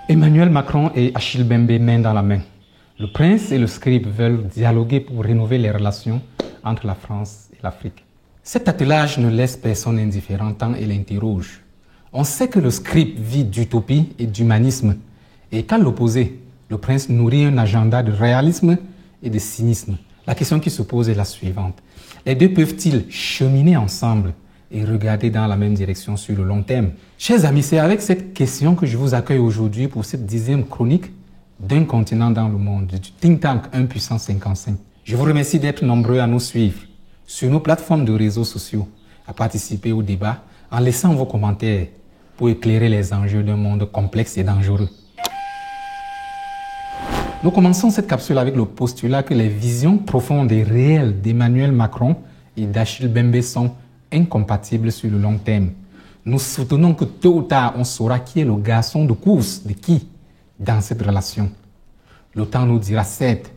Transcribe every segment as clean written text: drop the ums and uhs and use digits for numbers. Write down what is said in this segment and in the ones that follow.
Emmanuel Macron et Achille Mbembe main dans la main. Le prince et le scribe veulent dialoguer pour rénover les relations entre la France et l'Afrique. Cet attelage ne laisse personne indifférent tant il interroge. On sait que le scribe vit d'utopie et d'humanisme et qu'à l'opposé, le prince nourrit un agenda de réalisme et de cynisme. La question qui se pose est la suivante. Les deux peuvent-ils cheminer ensemble et regarder dans la même direction sur le long terme? Chers amis, c'est avec cette question que je vous accueille aujourd'hui pour cette 10e chronique d'un continent dans le monde, du think tank 1 puissance 55. Je vous remercie d'être nombreux à nous suivre sur nos plateformes de réseaux sociaux, à participer au débat en laissant vos commentaires pour éclairer les enjeux d'un monde complexe et dangereux. Nous commençons cette capsule avec le postulat que les visions profondes et réelles d'Emmanuel Macron et d'Achille Mbembe sont incompatibles sur le long terme. Nous soutenons que tôt ou tard, on saura qui est le garçon de course de qui dans cette relation. Le temps nous dira certes,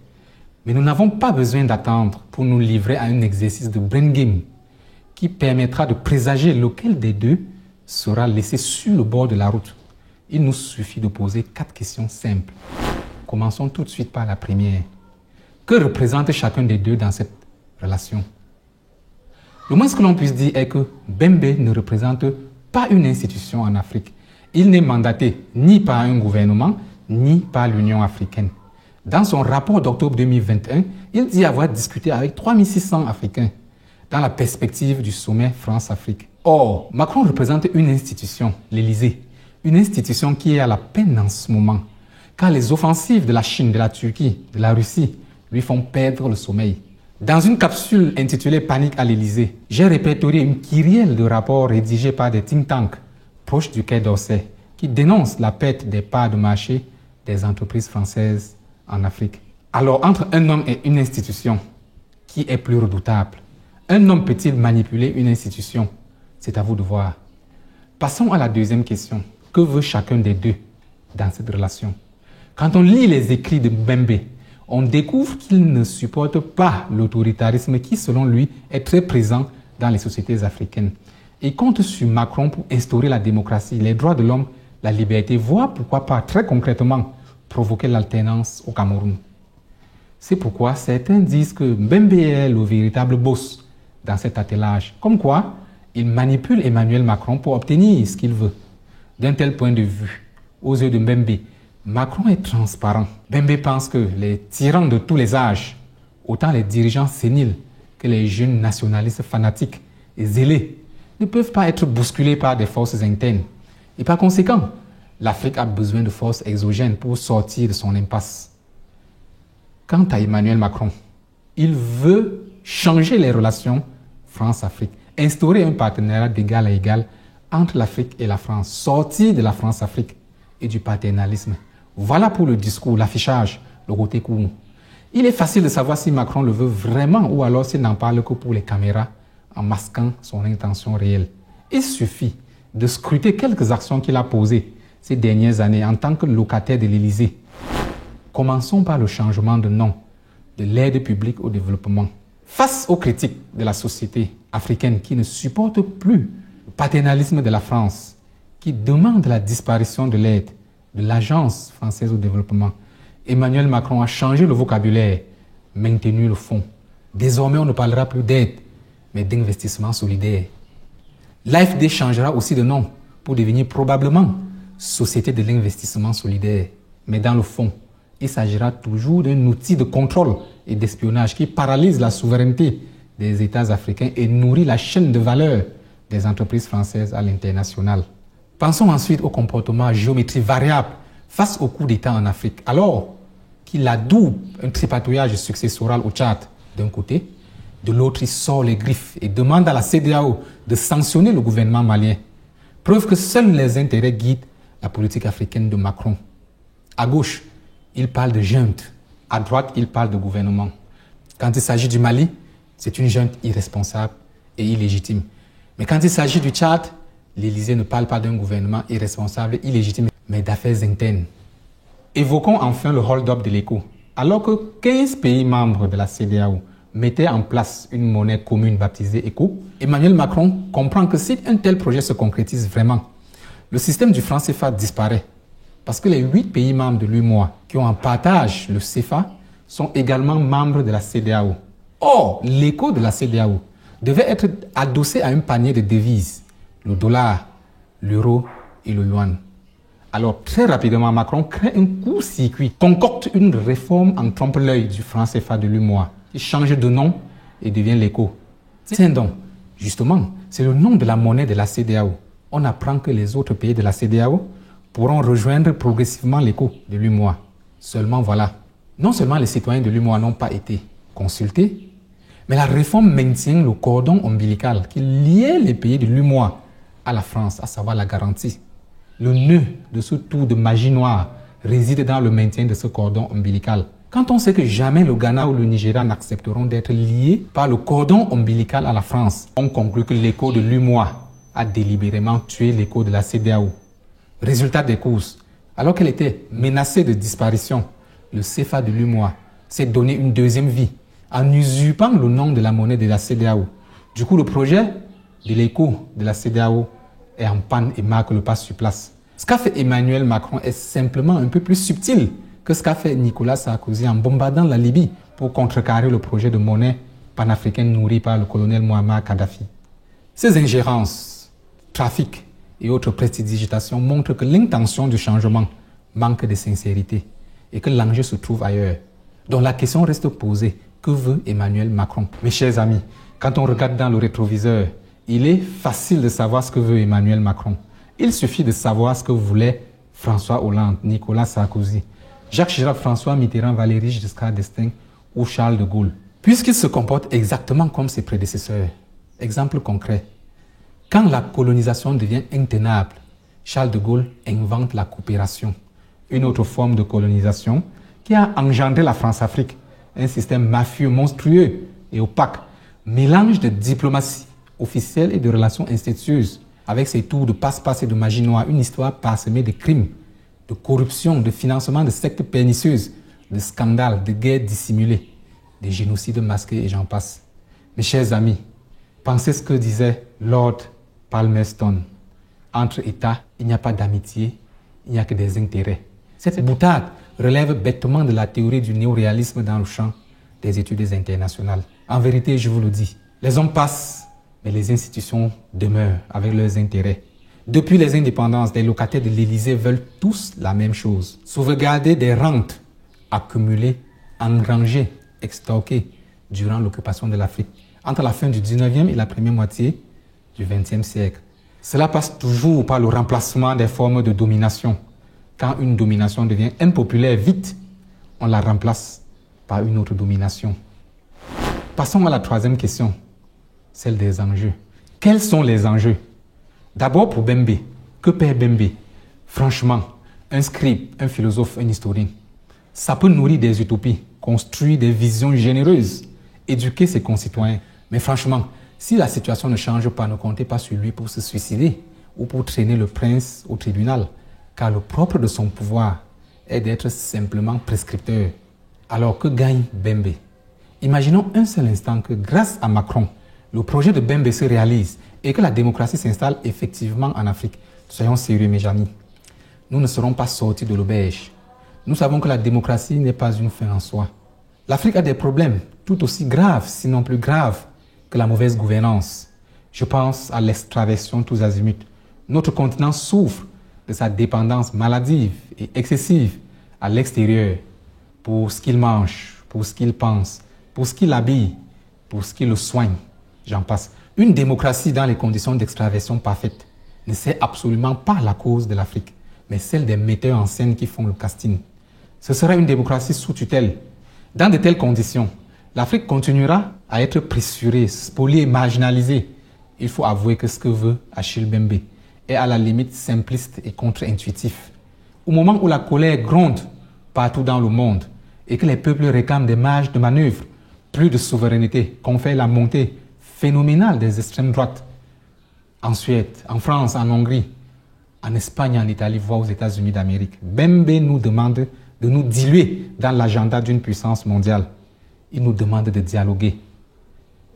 mais nous n'avons pas besoin d'attendre pour nous livrer à un exercice de brain game qui permettra de présager lequel des deux sera laissé sur le bord de la route. Il nous suffit de poser 4 questions simples. Commençons tout de suite par la première. Que représente chacun des deux dans cette relation? Le moins que l'on puisse dire est que Mbembe ne représente pas une institution en Afrique. Il n'est mandaté ni par un gouvernement, ni par l'Union africaine. Dans son rapport d'octobre 2021, il dit avoir discuté avec 3600 Africains dans la perspective du sommet France-Afrique. Or, Macron représente une institution, l'Élysée, une institution qui est à la peine en ce moment, car les offensives de la Chine, de la Turquie, de la Russie lui font perdre le sommeil. Dans une capsule intitulée « Panique à l'Élysée », j'ai répertorié une kyrielle de rapports rédigés par des think tanks proches du Quai d'Orsay qui dénoncent la perte des parts de marché des entreprises françaises en Afrique. Alors, entre un homme et une institution, qui est plus redoutable? Un homme peut-il manipuler une institution? C'est à vous de voir. Passons à la deuxième question. Que veut chacun des deux dans cette relation? Quand on lit les écrits de Mbembe, on découvre qu'il ne supporte pas l'autoritarisme qui, selon lui, est très présent dans les sociétés africaines. Il compte sur Macron pour instaurer la démocratie, les droits de l'homme, la liberté, voire pourquoi pas, très concrètement, provoquer l'alternance au Cameroun. C'est pourquoi certains disent que Mbembe est le véritable boss dans cet attelage. Comme quoi, il manipule Emmanuel Macron pour obtenir ce qu'il veut. D'un tel point de vue, aux yeux de Mbembe, Macron est transparent. Mbembe pense que les tyrans de tous les âges, autant les dirigeants séniles que les jeunes nationalistes fanatiques et zélés, ne peuvent pas être bousculés par des forces internes. Et par conséquent, l'Afrique a besoin de forces exogènes pour sortir de son impasse. Quant à Emmanuel Macron, il veut changer les relations France-Afrique, instaurer un partenariat d'égal à égal entre l'Afrique et la France, sortir de la France-Afrique et du paternalisme. Voilà pour le discours, l'affichage, le côté court. Il est facile de savoir si Macron le veut vraiment ou alors s'il n'en parle que pour les caméras en masquant son intention réelle. Il suffit de scruter quelques actions qu'il a posées ces dernières années en tant que locataire de l'Élysée. Commençons par le changement de nom de l'aide publique au développement. Face aux critiques de la société africaine qui ne supporte plus le paternalisme de la France, qui demande la disparition de l'aide de l'Agence française au développement, Emmanuel Macron a changé le vocabulaire, maintenu le fond. Désormais, on ne parlera plus d'aide, mais d'investissement solidaire. L'AFD changera aussi de nom pour devenir probablement Société de l'investissement solidaire. Mais dans le fond, il s'agira toujours d'un outil de contrôle et d'espionnage qui paralyse la souveraineté des États africains et nourrit la chaîne de valeur des entreprises françaises à l'international. Pensons ensuite au comportement à géométrie variable face au coup d'État en Afrique. Alors qu'il adoube un tripatouillage successoral au Tchad d'un côté, de l'autre il sort les griffes et demande à la CEDEAO de sanctionner le gouvernement malien. Preuve que seuls les intérêts guident la politique africaine de Macron. À gauche, il parle de junte. À droite, il parle de gouvernement. Quand il s'agit du Mali, c'est une junte irresponsable et illégitime. Mais quand il s'agit du Tchad, l'Élysée ne parle pas d'un gouvernement irresponsable et illégitime, mais d'affaires internes. Évoquons enfin le hold-up de l'écho. Alors que 15 pays membres de la CEDEAO mettaient en place une monnaie commune baptisée ECO, Emmanuel Macron comprend que si un tel projet se concrétise vraiment, le système du franc CFA disparaît Parce que les 8 pays membres de l'UEMOA qui ont en partage le CFA sont également membres de la CEDEAO. Or, l'écho de la CEDEAO devait être adossé à un panier de devises, le dollar, l'euro et le yuan. Alors, très rapidement, Macron crée un court-circuit, concocte une réforme en trompe-l'œil du franc CFA de l'UEMOA, qui change de nom et devient l'écho. Tiens donc, justement, c'est le nom de la monnaie de la CEDEAO. On apprend que les autres pays de la CEDEAO pourront rejoindre progressivement l'écho de l'UEMOA. Seulement voilà, non seulement les citoyens de l'UEMOA n'ont pas été consultés, mais la réforme maintient le cordon ombilical qui liait les pays de l'UEMOA à la France, à savoir la garantie. Le nœud de ce tour de magie noire réside dans le maintien de ce cordon ombilical. Quand on sait que jamais le Ghana ou le Nigeria n'accepteront d'être liés par le cordon ombilical à la France, on conclut que l'écho de l'UEMOA a délibérément tué l'écho de la CEDEAO. Résultat des courses, alors qu'elle était menacée de disparition, le CFA de l'UEMOA s'est donné une deuxième vie en usurpant le nom de la monnaie de la CEDEAO. Du coup, le projet de l'écho de la CEDEAO est en panne et marque le pas sur place. Ce qu'a fait Emmanuel Macron est simplement un peu plus subtil que ce qu'a fait Nicolas Sarkozy en bombardant la Libye pour contrecarrer le projet de monnaie panafricaine nourri par le colonel Muammar Kadhafi. Ces ingérences, trafics et autres prestidigitations montrent que l'intention du changement manque de sincérité et que l'enjeu se trouve ailleurs. Donc la question reste posée. Que veut Emmanuel Macron? Mes chers amis, quand on regarde dans le rétroviseur, il est facile de savoir ce que veut Emmanuel Macron. Il suffit de savoir ce que voulaient François Hollande, Nicolas Sarkozy, Jacques Chirac, François Mitterrand, Valéry Giscard d'Estaing ou Charles de Gaulle. Puisqu'ils se comportent exactement comme ses prédécesseurs. Exemple concret. Quand la colonisation devient intenable, Charles de Gaulle invente la coopération, une autre forme de colonisation qui a engendré la France-Afrique, un système mafieux, monstrueux et opaque, mélange de diplomatie officielle et de relations incestueuses, avec ses tours de passe-passe et de magie noire, une histoire parsemée de crimes, de corruption, de financement de sectes pernicieuses, de scandales, de guerres dissimulées, de génocides masqués et j'en passe. Mes chers amis, pensez ce que disait Lord Palmerston. Entre États, il n'y a pas d'amitié, il n'y a que des intérêts. Cette boutade relève bêtement de la théorie du néoréalisme dans le champ des études internationales. En vérité, je vous le dis, les hommes passent, mais les institutions demeurent avec leurs intérêts. Depuis les indépendances, les locataires de l'Élysée veulent tous la même chose. Sauvegarder des rentes accumulées, engrangées, extorquées durant l'occupation de l'Afrique entre la fin du 19e et la première moitié du 20e siècle. Cela passe toujours par le remplacement des formes de domination. Quand une domination devient impopulaire vite, on la remplace par une autre domination. Passons à la troisième question, celle des enjeux. Quels sont les enjeux? D'abord pour Bembe. Que perd Bembe? Franchement, un scribe, un philosophe, un historien, ça peut nourrir des utopies, construire des visions généreuses, éduquer ses concitoyens. Mais franchement, si la situation ne change pas, ne comptez pas sur lui pour se suicider ou pour traîner le prince au tribunal, car le propre de son pouvoir est d'être simplement prescripteur. Alors que gagne Bembe? Imaginons un seul instant que grâce à Macron, le projet de Bembe se réalise et que la démocratie s'installe effectivement en Afrique. Soyons sérieux, mes amis. Nous ne serons pas sortis de l'auberge. Nous savons que la démocratie n'est pas une fin en soi. L'Afrique a des problèmes tout aussi graves, sinon plus graves, que la mauvaise gouvernance. Je pense à l'extraversion tous azimuts. Notre continent souffre de sa dépendance maladive et excessive à l'extérieur pour ce qu'il mange, pour ce qu'il pense, pour ce qu'il habille, pour ce qu'il le soigne. J'en passe. Une démocratie dans les conditions d'extraversion parfaite ne sert absolument pas la cause de l'Afrique, mais celle des metteurs en scène qui font le casting. Ce sera une démocratie sous tutelle. Dans de telles conditions, l'Afrique continuera à être pressurée, spoliée, marginalisée. Il faut avouer que ce que veut Achille Bembe est à la limite simpliste et contre-intuitif. Au moment où la colère gronde partout dans le monde et que les peuples réclament des marges de manœuvre, plus de souveraineté, confère la montée phénoménale des extrêmes droites en Suède, en France, en Hongrie, en Espagne, en Italie, voire aux États-Unis d'Amérique. Bembe nous demande de nous diluer dans l'agenda d'une puissance mondiale. Il nous demande de dialoguer.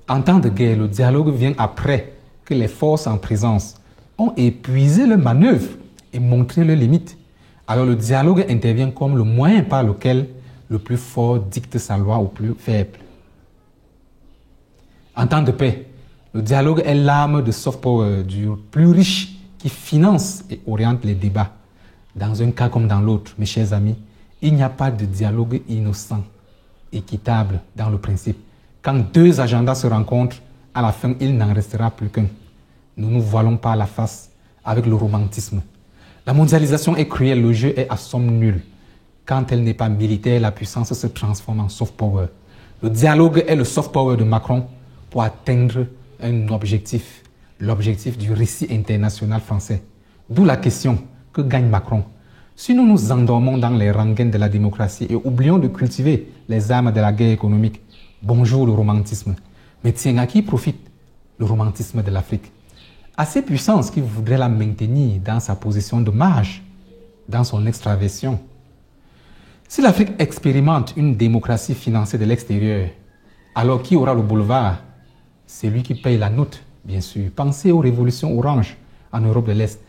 En temps de guerre, le dialogue vient après que les forces en présence ont épuisé leurs manœuvres et montré leurs limites. Alors le dialogue intervient comme le moyen par lequel le plus fort dicte sa loi au plus faible. En temps de paix, le dialogue est l'arme de soft power du plus riche qui finance et oriente les débats. Dans un cas comme dans l'autre, mes chers amis, il n'y a pas de dialogue innocent, équitable dans le principe. Quand deux agendas se rencontrent, à la fin, il n'en restera plus qu'un. Nous ne nous voilons pas la face avec le romantisme. La mondialisation est cruelle, le jeu est à somme nulle. Quand elle n'est pas militaire, la puissance se transforme en soft power. Le dialogue est le soft power de Macron pour atteindre un objectif, l'objectif du récit international français. D'où la question, que gagne Macron? Si nous nous endormons dans les rengaines de la démocratie et oublions de cultiver les armes de la guerre économique, bonjour le romantisme. Mais tiens, à qui profite le romantisme de l'Afrique? À ces puissances qui voudraient la maintenir dans sa position de marge, dans son extraversion. Si l'Afrique expérimente une démocratie financée de l'extérieur, alors qui aura le boulevard? C'est lui qui paye la note, bien sûr. Pensez aux révolutions oranges en Europe de l'Est.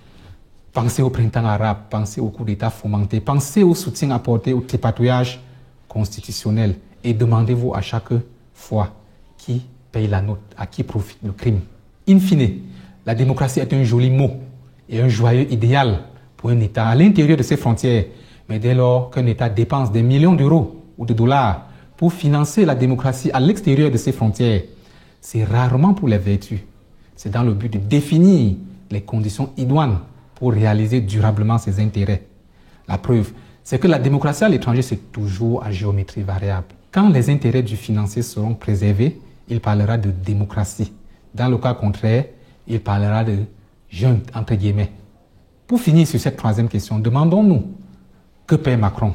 Pensez au printemps arabe, pensez au coup d'État fomenté, pensez au soutien apporté au tripatouillage constitutionnel et demandez-vous à chaque fois qui paye la note, à qui profite le crime. In fine, la démocratie est un joli mot et un joyeux idéal pour un État à l'intérieur de ses frontières. Mais dès lors qu'un État dépense des millions d'euros ou de dollars pour financer la démocratie à l'extérieur de ses frontières, c'est rarement pour les vertus. C'est dans le but de définir les conditions idoines pour réaliser durablement ses intérêts. La preuve, c'est que la démocratie à l'étranger, c'est toujours à géométrie variable. Quand les intérêts du financier seront préservés, il parlera de démocratie. Dans le cas contraire, il parlera de junte, entre guillemets. Pour finir sur cette troisième question, demandons-nous, que paie Macron?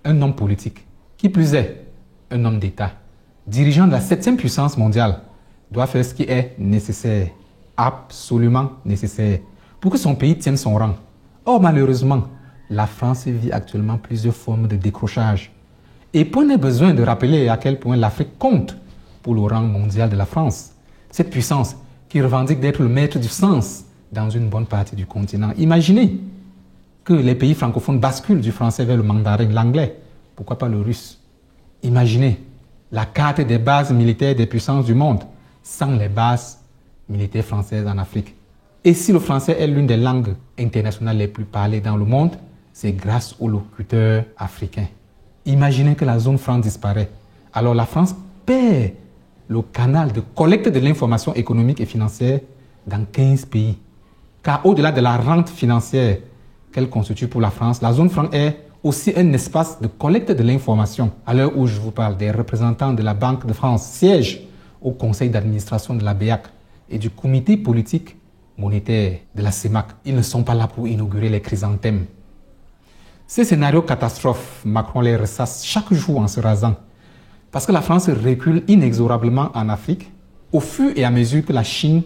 Un homme politique, qui plus est, un homme d'État, dirigeant de la 7e puissance mondiale, doit faire ce qui est nécessaire, absolument nécessaire, pour que son pays tienne son rang. Or, malheureusement, la France vit actuellement plusieurs formes de décrochage. Et point n'est besoin de rappeler à quel point l'Afrique compte pour le rang mondial de la France. Cette puissance qui revendique d'être le maître du sens dans une bonne partie du continent. Imaginez que les pays francophones basculent du français vers le mandarin, l'anglais, pourquoi pas le russe. Imaginez la carte des bases militaires des puissances du monde sans les bases militaires françaises en Afrique. Et si le français est l'une des langues internationales les plus parlées dans le monde, c'est grâce aux locuteurs africains. Imaginez que la zone franc disparaît. Alors la France perd le canal de collecte de l'information économique et financière dans 15 pays. Car au-delà de la rente financière qu'elle constitue pour la France, la zone franc est aussi un espace de collecte de l'information. À l'heure où je vous parle, des représentants de la Banque de France siègent au conseil d'administration de la BEAC et du comité politique monétaire de la CEMAC. Ils ne sont pas là pour inaugurer les chrysanthèmes. Ces scénarios catastrophes, Macron les ressasse chaque jour en se rasant. Parce que la France recule inexorablement en Afrique au fur et à mesure que la Chine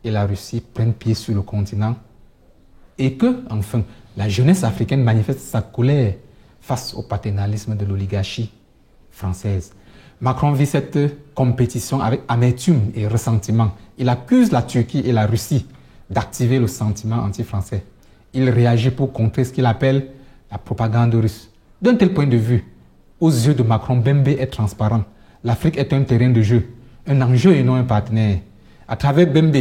et la Russie prennent pied sur le continent et que, enfin, la jeunesse africaine manifeste sa colère face au paternalisme de l'oligarchie française. Macron vit cette compétition avec amertume et ressentiment. Il accuse la Turquie et la Russie d'activer le sentiment anti-français. Il réagit pour contrer ce qu'il appelle la propagande russe. D'un tel point de vue, aux yeux de Macron, Bembe est transparent. L'Afrique est un terrain de jeu, un enjeu et non un partenaire. À travers Bembe,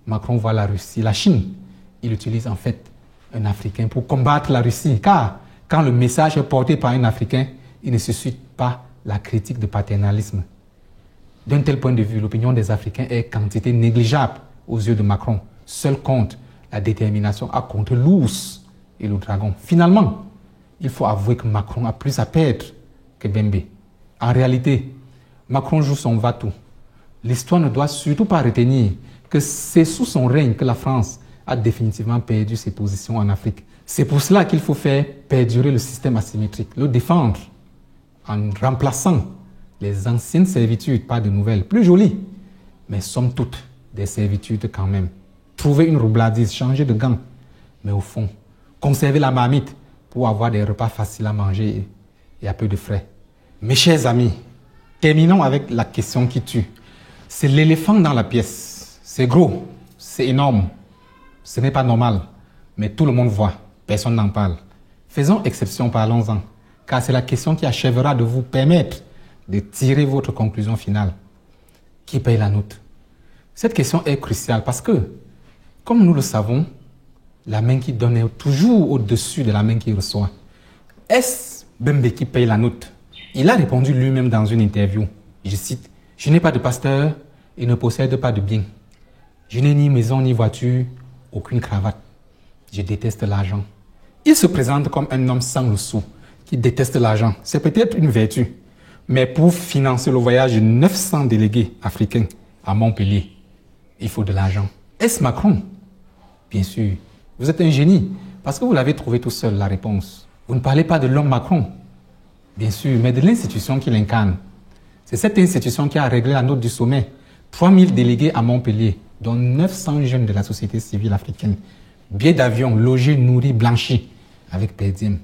Macron voit la Russie, la Chine. Il utilise en fait un Africain pour combattre la Russie. Car quand le message est porté par un Africain, il ne suscite pas la critique de paternalisme. D'un tel point de vue, l'opinion des Africains est quantité négligeable aux yeux de Macron. Seul compte la détermination à contrer l'ours et le dragon. Finalement, il faut avouer que Macron a plus à perdre que Bembe. En réalité, Macron joue son va-tout. L'histoire ne doit surtout pas retenir que c'est sous son règne que la France a définitivement perdu ses positions en Afrique. C'est pour cela qu'il faut faire perdurer le système asymétrique, le défendre en remplaçant les anciennes servitudes par de nouvelles, plus jolies, mais somme toute des servitudes quand même. Trouver une roublardise, changer de gants, mais au fond, conserver la marmite pour avoir des repas faciles à manger et à peu de frais. Mes chers amis, terminons avec la question qui tue. C'est l'éléphant dans la pièce. C'est gros, c'est énorme. Ce n'est pas normal, mais tout le monde voit. Personne n'en parle. Faisons exception, parlons-en, car c'est la question qui achèvera de vous permettre de tirer votre conclusion finale. Qui paye la note? Cette question est cruciale parce que, comme nous le savons, la main qui donne est toujours au-dessus de la main qui reçoit. Est-ce Bembe qui paye la note? Il a répondu lui-même dans une interview, je cite, « Je n'ai pas de pasteur et ne possède pas de biens. Je n'ai ni maison ni voiture, aucune cravate. Je déteste l'argent. » Il se présente comme un homme sans le sou, qui déteste l'argent. C'est peut-être une vertu. Mais pour financer le voyage de 900 délégués africains à Montpellier, il faut de l'argent. Est-ce Macron? Bien sûr. Vous êtes un génie, parce que vous l'avez trouvé tout seul, la réponse. Vous ne parlez pas de l'homme Macron, bien sûr, mais de l'institution qu'il incarne. C'est cette institution qui a réglé la note du sommet. 3000 délégués à Montpellier, dont 900 jeunes de la société civile africaine. Billets d'avion, logés, nourris, blanchis, avec per diem.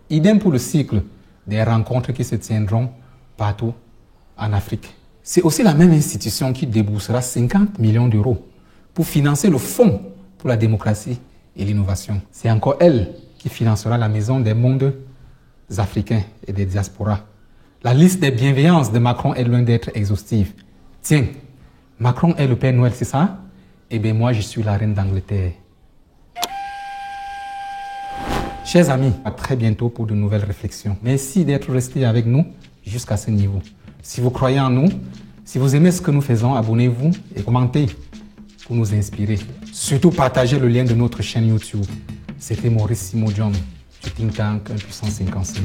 Idem pour le cycle des rencontres qui se tiendront partout en Afrique. C'est aussi la même institution qui déboursera 50 millions d'euros pour financer le fonds pour la démocratie et l'innovation. C'est encore elle qui financera la maison des mondes africains et des diasporas. La liste des bienveillances de Macron est loin d'être exhaustive. Tiens, Macron est le Père Noël, c'est ça? Eh bien, moi, je suis la reine d'Angleterre. Chers amis, à très bientôt pour de nouvelles réflexions. Merci d'être restés avec nous jusqu'à ce niveau. Si vous croyez en nous, si vous aimez ce que nous faisons, abonnez-vous et commentez pour nous inspirer. Surtout, partagez le lien de notre chaîne YouTube. C'était Maurice Simodium du Think Tank 1 Puissance 55.